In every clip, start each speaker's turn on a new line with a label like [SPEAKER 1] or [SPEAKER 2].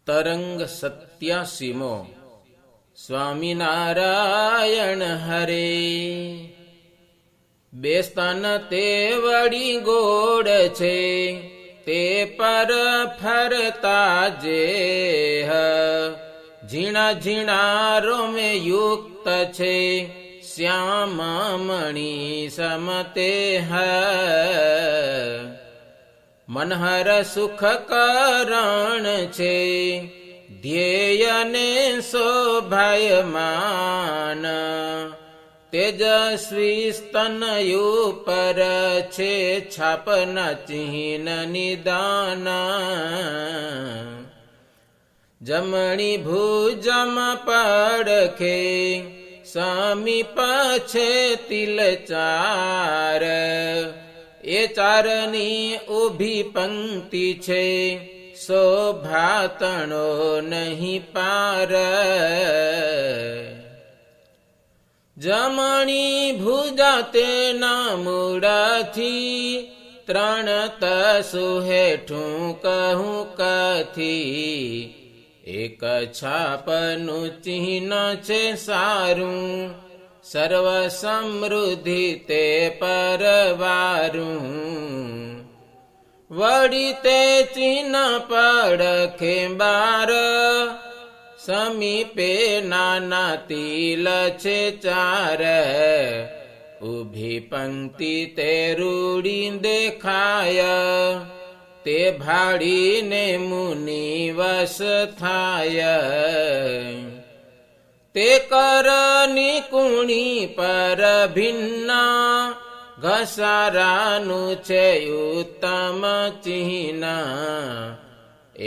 [SPEAKER 1] તરંગ 87મો સ્વામિનારાયણ હરે. બે સ્તન તે વળી ગોળ છે, તે પર ફરતા જે ઝીણા ઝીણા રોમે યુક્ત છે, શ્યામ મણિ સમતે મનહર સુખ કરણ છે, ધ્યેયને શોભાયમાન, તેજસ્વી સ્તનયુ પર છે, છાપના ચિહ્ન નિદાન. જમણી ભુજમાં પડખે સમીપ છે તિલ ચાર, એ ચારની ઊભી પંક્તિ છે, શોભાતણો નહીં પાર. જમણી ભુજા તેના મૂળથી, ત્રણ તસુ હેઠું કહું કથી, એક છાપનું ચિહ્ન છે સારું, સર્વ સમૃદ્ધિ તે પરવારું. વળી તે ચિહ્ન પડખે બાર, સમીપે નાના તિલ છે ચાર, ઊભી પંક્તિ તે રૂડી દેખાય, તે ભાળીને મુનિ વશ થાય. તે કરની કુણી પર ભિન્ના, ઘસારાનું છે ઉત્તમ ચિહ્ન,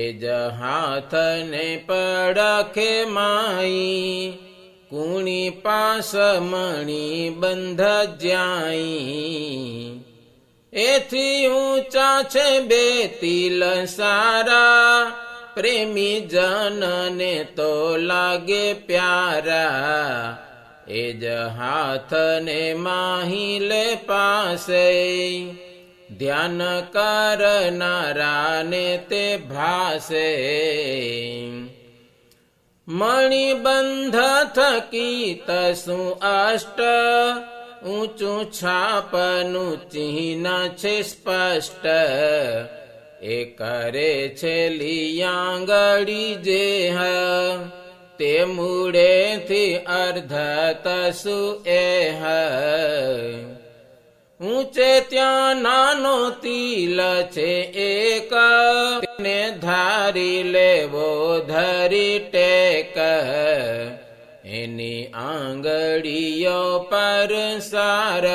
[SPEAKER 1] એ જ હાથને પડખે માઈ, કુણી પાસ મણી બંધ જ્યાઈ. એથી ઊંચા છે બે તિલ સારા, પ્રેમી જનને તો લાગે પ્યારા, એ જ હાથને માહિલે પાસે, ધ્યાન કરનારાને તે ભાસે. મણિબંધ થકી તસું અષ્ટ, ઊંચું છાપનું ચિહ્ન છે સ્પષ્ટ, એ કરે છે લીયાંગળી જે તે મૂળેથી અર્ધ તસુ એ. ઊંચે ત્યાં નાનો તિલ છે એક, તેને ધારી લેવો ધરી ટેક, એની આંગળીઓ પર સાર,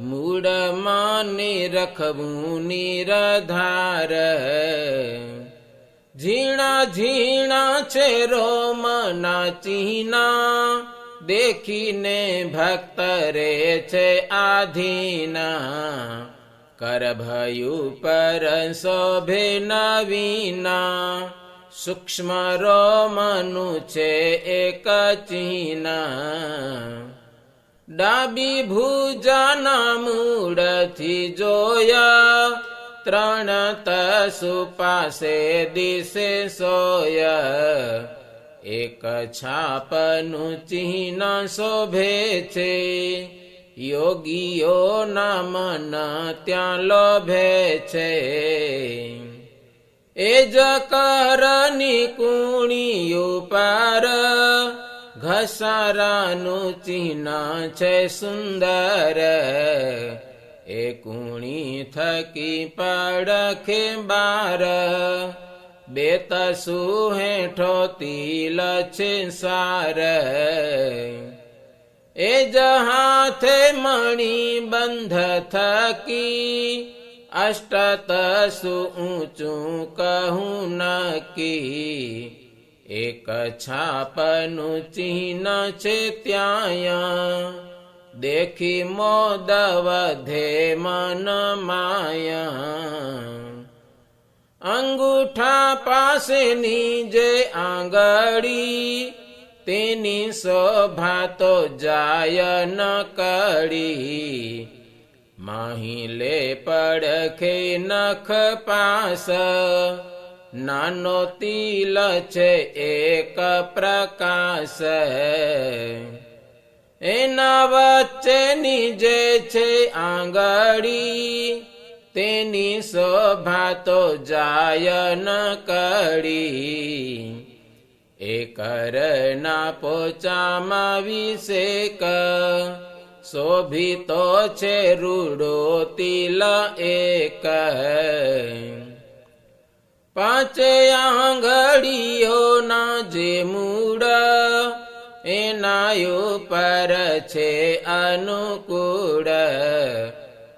[SPEAKER 1] મૂળમાં નિરખવું નિરધાર. ઝીણા ઝીણા છે રોમના ચિહ્ન, દેખીને ભક્ત રે છે આધીના, કરભયું પર શોભે નવીના, સૂક્ષ્મ રોમનું છે એક ચિહ્ન. ડાબી ભુજાના મૂળથી જોયા, ત્રણ તસુ પાસે દિશે સોય, એક છાપનું ચિહ્ન શોભે છે, યોગીઓના મન ત્યાં લોભે છે. એ જ કરની કુણી ઉપર, ઘસારાનું ચિહ્ન છે સુંદર, એ કુણી થકી પડખે બાર, બે તસુ હેઠો તિલ છે સાર. એ જ હાથે મણી બંધ થકી, અષ્ટ તસુ ઊંચું કહું નકી, એક છાપનું ચિહ્ન છે ત્યાં, દેખી મોદ વધે મન માયા. અંગૂઠા પાસેની જે આંગળી, તેની શોભા તો જાય ન કડી, માહિલે પડખે નખ પાસ, નાનો તિલ છે એક પ્રકાશ, એના વચ્ચેની જે છે આંગળી, તેની શોભા તો જાય ન કડી. એ કરના પોચામાં વિશેક, શોભિતો છે રૂડો તિલ એક. પાંચે આંગળીઓના જે મૂળ, એના ઉપર છે અનુકૂળ.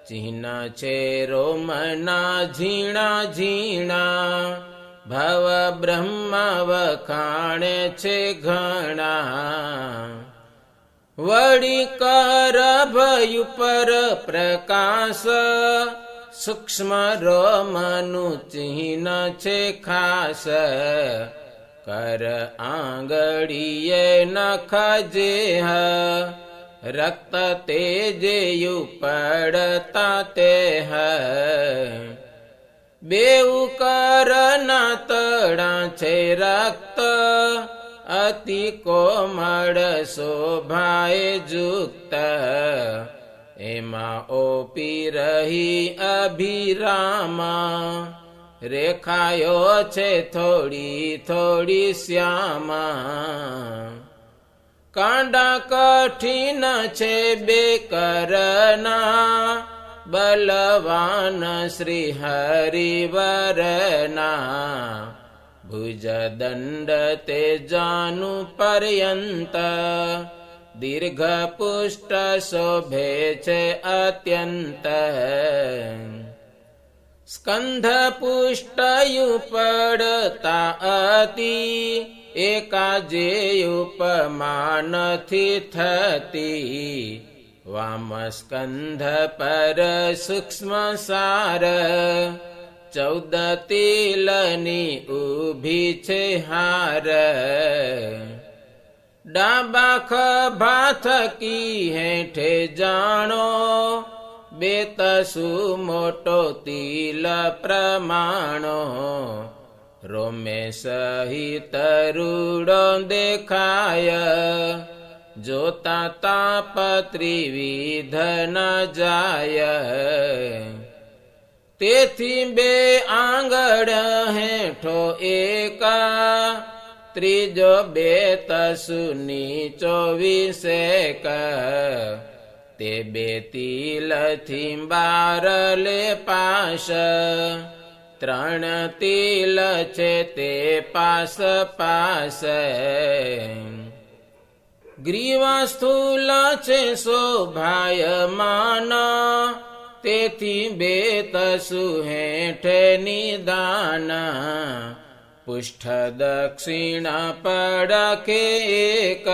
[SPEAKER 1] ચિહ્ન છે રોમના ઝીણા ઝીણા, ભવ બ્રહ્મ વખાણે છે ઘણા. વળી કરભ ઉપર પ્રકાશ, સૂક્ષ્મ રોમનું ચિહ્ન છે ખાસ. કર આંગળીએ નખ જેહ, રક્ત તેજેયુ પડતા તેહ. બેઉ કરના તળા છે રક્ત, અતિ કોમળ શોભાએ યુક્ત. એમાં ઓપી રહી અભિરામા, રેખાયો છે થોડી થોડી શ્યામા. કાંડા કઠિન છે બે કરના, બલવાન શ્રી હરિવરના. ભુજ દંડ તેજાનું પર્યંત, દીર્ઘ પુષ્ટ શોભે છે અત્યંત. સ્કંધ પુષ્ટયુ પડતા અતિ, એકા જે ઉપમા નથી થતી. વામ સ્કંધ પર સૂક્ષ્મ સાર, 14 તિલની ઊભી છે હાર. ડાબા ખભા થકી હેઠે જાણો, બેતસુ મોટો તિલ પ્રમાણો. રોમે સહિત રૂડો દેખાય, જોતા તાપ ત્રિવિધ ન જાય. તેથી બે આંગળ હેઠો એકા, ત્રીજો બેતસુ નીચો વિશેક. તે બે તિલથી 12 લે પાશ, 3 તિલ છે તે પાસ પાસ. ગ્રીવા સ્થૂલ છે શોભાયમાન, તેથી બેતસુ હેઠે નિદાન. પુષ્ઠ દક્ષિણ પડખે એક,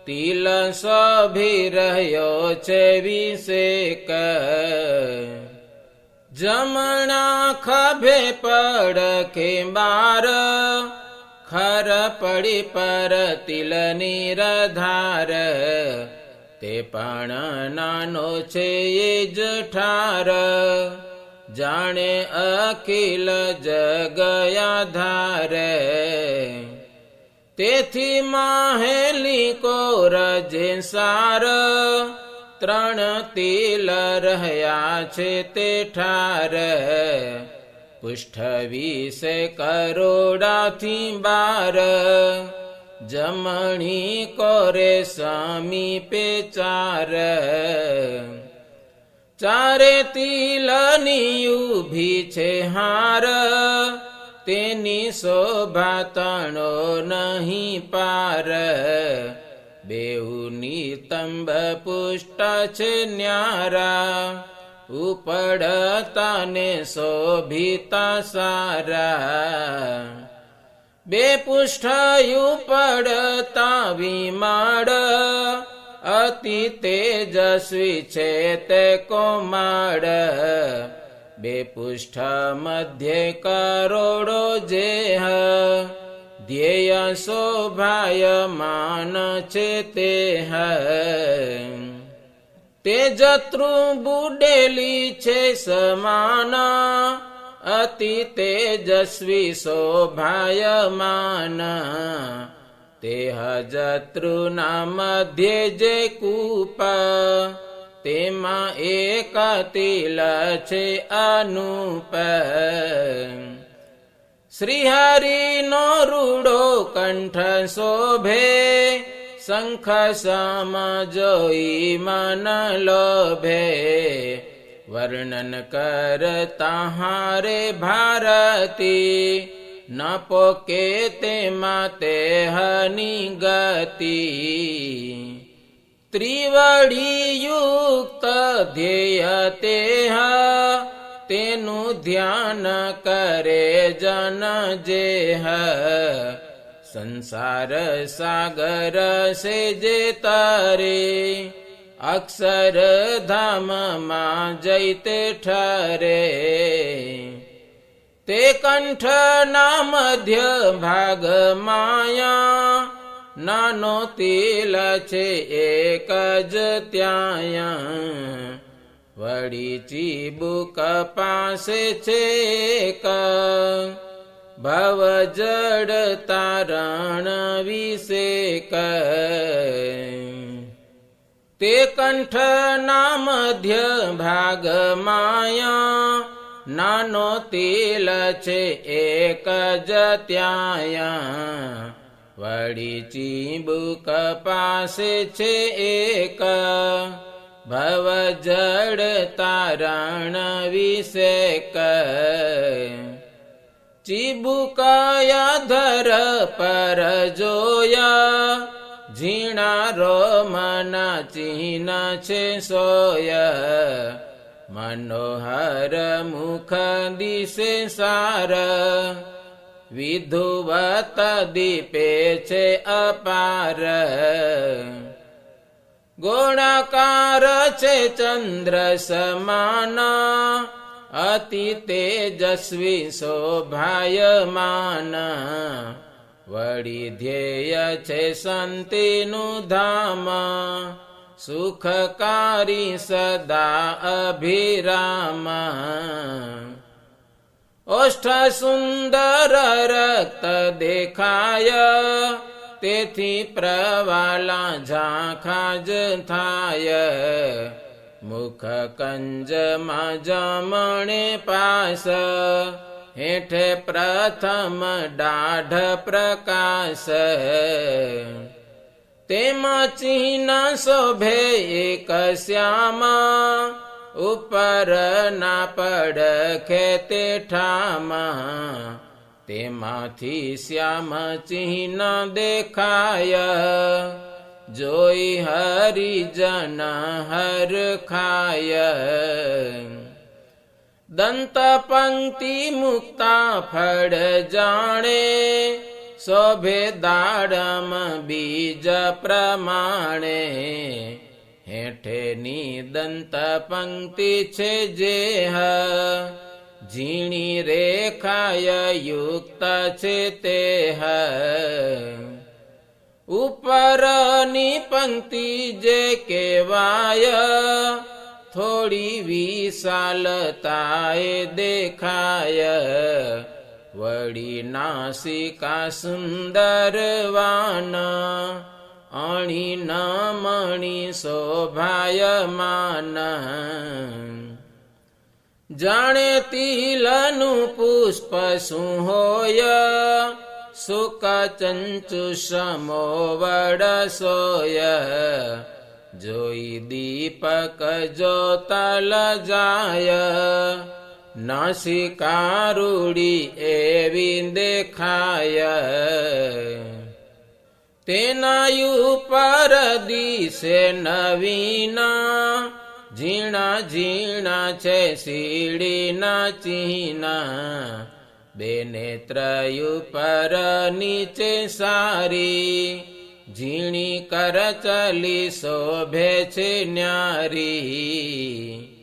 [SPEAKER 1] તિલ શોભી રહ્યો છે વિશેક. જમણા ખભે પડખે 12, ખર પડી પર તિલની રધાર. તે પણ નાનો છે એ જ ઠાર, જાણે અખિલ જગ આધાર. તેથી માહેલી કોરજે સાર, 3 તિલ રહ્યા છે તે ઠાર. પુષ્ઠ વિશે કરોડાથી 12, જમણી કોરે સમીપે 4. 4 તિલની ઊભી છે હાર, તેની શોભા તણો નહીં પાર. બેઉ નિતંબ પુષ્ટ છે ન્યારા, ઉપડતા ને શોભિતા સારા. 2 પુષ્ઠ ઉપડતા વિમાડ, અતિ તેજસ્વી છે તે કોમાડ. 2 પુષ્ઠ મધ્યે કરોડો જેહ, ધ્યેય શોભાયમાન છે તેહ. તે જત્રુ બુડેલી છે સમાન, અતિ તેજસ્વી શોભાયમાન તે હજતૃના મધ્યે જે કૂપ તેમાં એક તિલ છે અનુપ શ્રીહરિનો રૂડો કંઠ શોભે શંખ સમ જોઈ મન લોભે વર્ણન કરતા હારે ભારતી ન પોકે તેમાં તે હની ગતિ ત્રિવળી યુક્ત ધ્યેય તે તેનું ધ્યાન કરે જન જેહ સંસાર સાગર સે જે તરે અક્ષર ધામમાં જૈતે ઠરે તે કંઠના મધ્ય ભાગ માયા નાનો તિલ છે એક જ ત્યાં વળી ચીબુક પાસે છે એક ભવ જડ તારણ વિષેક તે કંઠના મધ્ય ભાગ માયા નાનો તિલ છે એક જ ત્યાં વળી ચીબુક પાસે છે એક ભવ જડ તારણ વિષેક ચીબુકયા ધર પર જોયા ઝીણા રોમના ચિહ્ન છે સોય મનોહર મુખ દિશે સાર વિધુવત દીપે છે અપાર ગોળાકાર છે ચંદ્ર સમાન અતિ તેજસ્વી શોભાયમાન વળી ધ્યેય છે સંતિનું ધામ સુખકારી સદા અભિરામ ઓષ્ઠ સુંદર રક્ત દેખાય તેથી પ્રવાલા ઝાંખા જ થાય મુખ કંજમાં જમણે પાસ હેઠે પ્રથમ દાઢ પ્રકાશ તેમાં ચિહ્ન શોભે એક શ્યામા ઉપર ના પડખે તે ઠામા તેમાંથી શ્યામ ચિહ્ન દેખાય જોઈ હરિજન હરખાય દંત પંક્તિ મુક્તા ફળ જાણે શોભે દાડમ બીજ પ્રમાણે હેઠેની દંત પંક્તિ છે જે ઝીણી રેખાય યુક્ત છે તે ઉપરની પંક્તિ જે કહેવાય થોડી વિશાલતાએ દેખાય વળી નાસિકા સુંદરવાન અણી ન મણી શોભાયમાન જાણે તિલનું પુષ્પ શું હોય સુક ચંચુ સમો વડસોય જોઈ દીપક જોતલ જાય નાસિકા રૂડી એવી દેખાય તેના ઉપર દિશે નવીના ઝીણા ઝીણા છે સીડીના ચિહ્ના બે નેત્ર ઉપર નીચે સારી ઝીણી કરચલી શોભે છે ન્યારી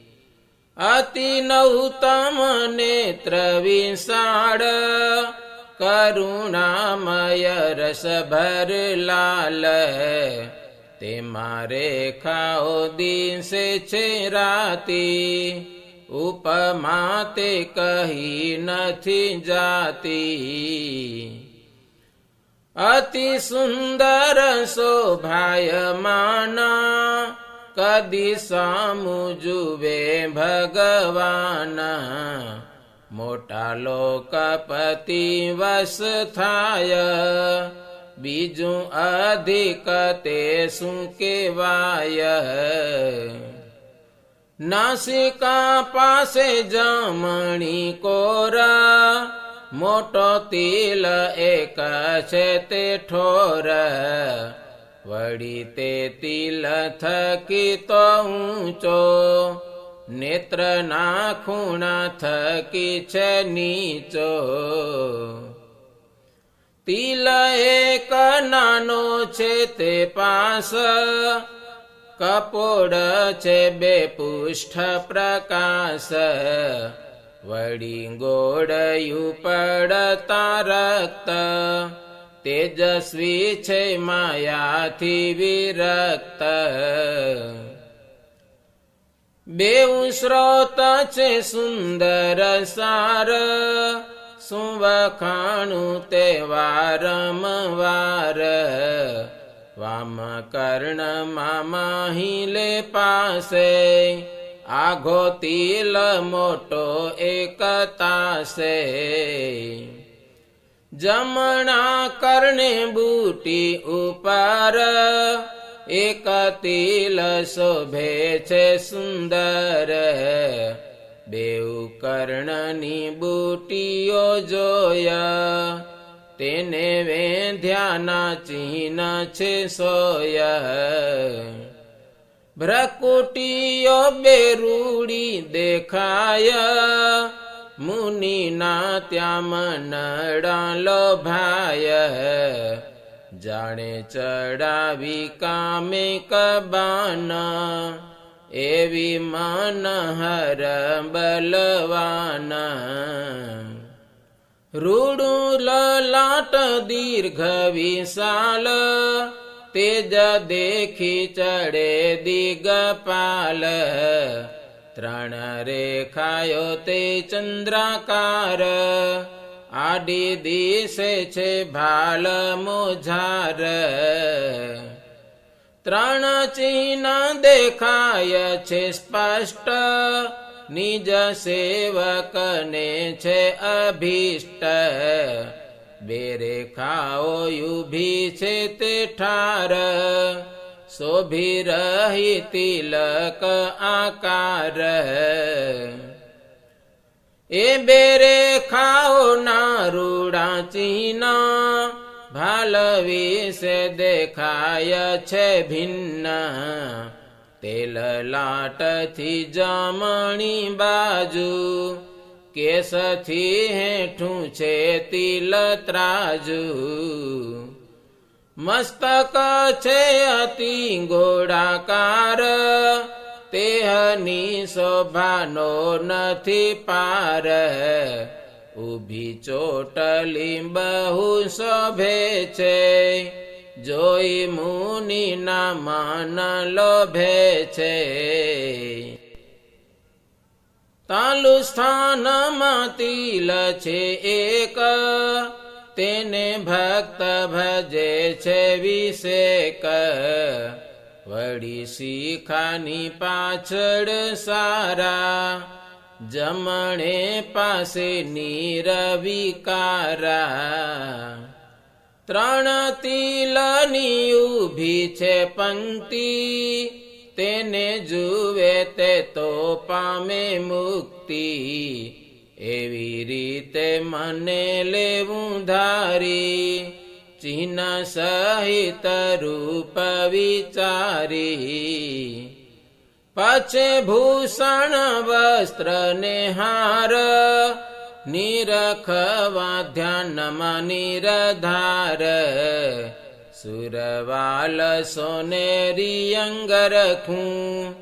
[SPEAKER 1] અતિ નૌતમ નેત્ર વિશાળ કરુણામય રસભર લાલ તેમાં રેખાઓ દિશે છે રાતી ઉપમા તે કહી નથી જાતી અતિ સુંદર શોભાયમાન કદી સામું જુએ ભગવાન મોટા લોકપતિ વશ થાય બીજું અધિક તે શું કહેવાય નાસિકા પાસે જમણી કોરા મોટો તિલ એક છે તે ઠોર વળી તે તિલ થકી તો ઊંચો નેત્રના ખૂણા થકી છે નીચો તિલ એક નાનો છે તે પાસ કપોળ છે બે પુષ્ઠ પ્રકાશ વળી ગોળયું પડતા રક્ત તેજસ્વી છે માયાથી વિરક્ત બેઉ સ્રોત છે સુંદર સાર શું વખાણું તે વારંવાર વામ કર્ણમાં માહિલે પાસે આઘો તિલ મોટો એક તાસે જમણા કર્ણે બુટી ઉપર એક તિલ શોભે છે સુંદર બેઉ કર્ણની બુટીઓ જોયા તેને વેંધ્યાના ચિહ્ન છે સોય ભ્રકુટીઓ બેરૂડી દેખાય મુનિના ત્યાં મનડા લોભાય જાણે ચડાવી કામે કબાન એવી મનહર બલવાના રૂડું લલાટ દીર્ઘ વિશાલ તેજ દેખી ચડે દિગપાલ ત્રણ રેખાયો તે ચંદ્રાકાર આડી દિશે છે ભાલ મોજાર ત્રણ ચિહ્ન દેખાય છે સ્પષ્ટ નિજ સેવકને છે અભિષ્ટ બે રેખાઓ યુભી છે તે ઠાર શોભી રહી તિલક આકાર એ બે રેખાઓના રૂડા ચિહ્ન ભાલ વિશે દેખાય છે ભિન્ન તે લલાટથી જમણી બાજુ કેસથી હેઠું છે તિલ ત્રાજુ મસ્તક છે અતિ ગોળાકાર તેહની શોભાનો નથી પાર ઊભી ચોટલી બહુ શોભે છે જોઈ મુનિના મન લોભે છે તાલુ સ્થાનમાં તિલ છે એક તેને ભક્ત ભજે છે વિષેક વળી શિખાની પાછળ સારા જમણે પાસે નિરવિકારા ત્રણ તિલની ઊભી છે પંક્તિ તેને જુએ તે તો પામે મુક્તિ એવી રીતે મને લેવું ધારી ચિહ્ન સહિત રૂપ વિચારી પછે ભૂષણ વસ્ત્ર ને હાર નિરખવા ધ્યાનમાં નિરધાર સુરવાલ સોનેરી અંગ રખું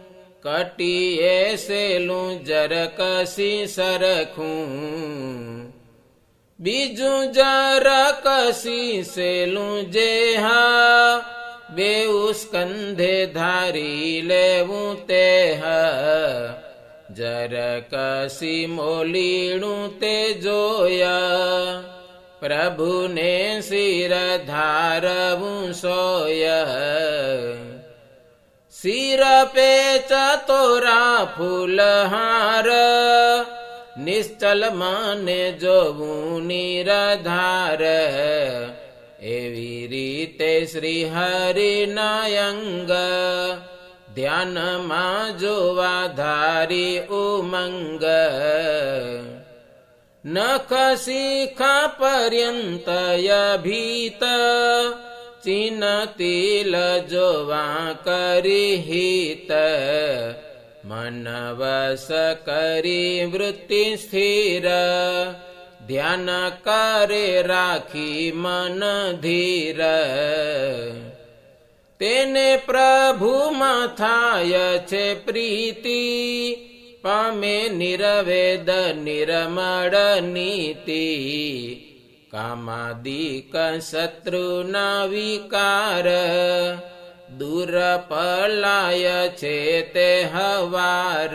[SPEAKER 1] કટીએ સેલું જરકસી સરખું બીજું જરકસી સેલું જેહા બેઉ સ્કંધે ધારી લેવું તેહ નજર કસી મોલીણું તે જોયા, પ્રભુને શિર ધારવું સોય. શિર પે ચતોરા ફૂલહાર, નિશ્ચલ માને જોવું નિરધાર. એવી રીતે શ્રી હરિનાયંગ, ધ્યાનમાં જોવા ધારી ઉમંગ. નખ શિખા પર્યંતય ભીત, ચિન તિલ જોવા કરી હિત. મન વસ કરી વૃત્તિ સ્થિર, ધ્યાન કરે રાખી મન ધીર. તેને પ્રભુમાં થાય છે પ્રીતિ, પામે નિર્વેદ નિર્મળ નીતિ. કામાદિક શત્રુના વિકાર, દૂર પલાય છે તે હવાર.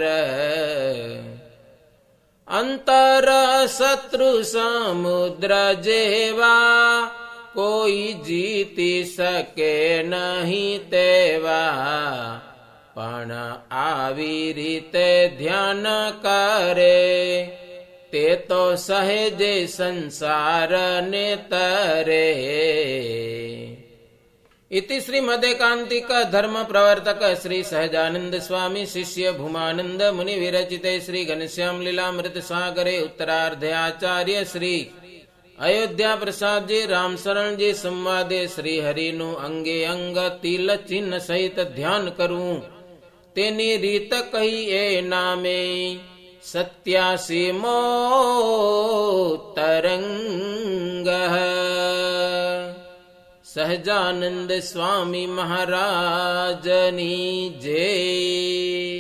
[SPEAKER 1] અંતર શત્રુ સમુદ્ર જેવા, કોઈ જીતી શકે નહીં તેવા. પણ આવી રીતે ધ્યાન કરે, તે તો સહેજે સંસારને તરે. इति श्रीमदेकांतिक धर्म प्रवर्तक श्री सहजानंद स्वामी शिष्य भूमानंद मुनि विरचिते श्री घनश्याम लीलामृत सागरे उत्तरार्धे आचार्य श्री अयोध्या प्रसाद जी रामशरण जी संवादे श्री हरिनु अंगे अंग तिल चिन्ह सहित ध्यान करूं, तेनी રીત કહી એ નામે. 87મો તરંગ. સહજાનંદ સ્વામી મહારાજની જય.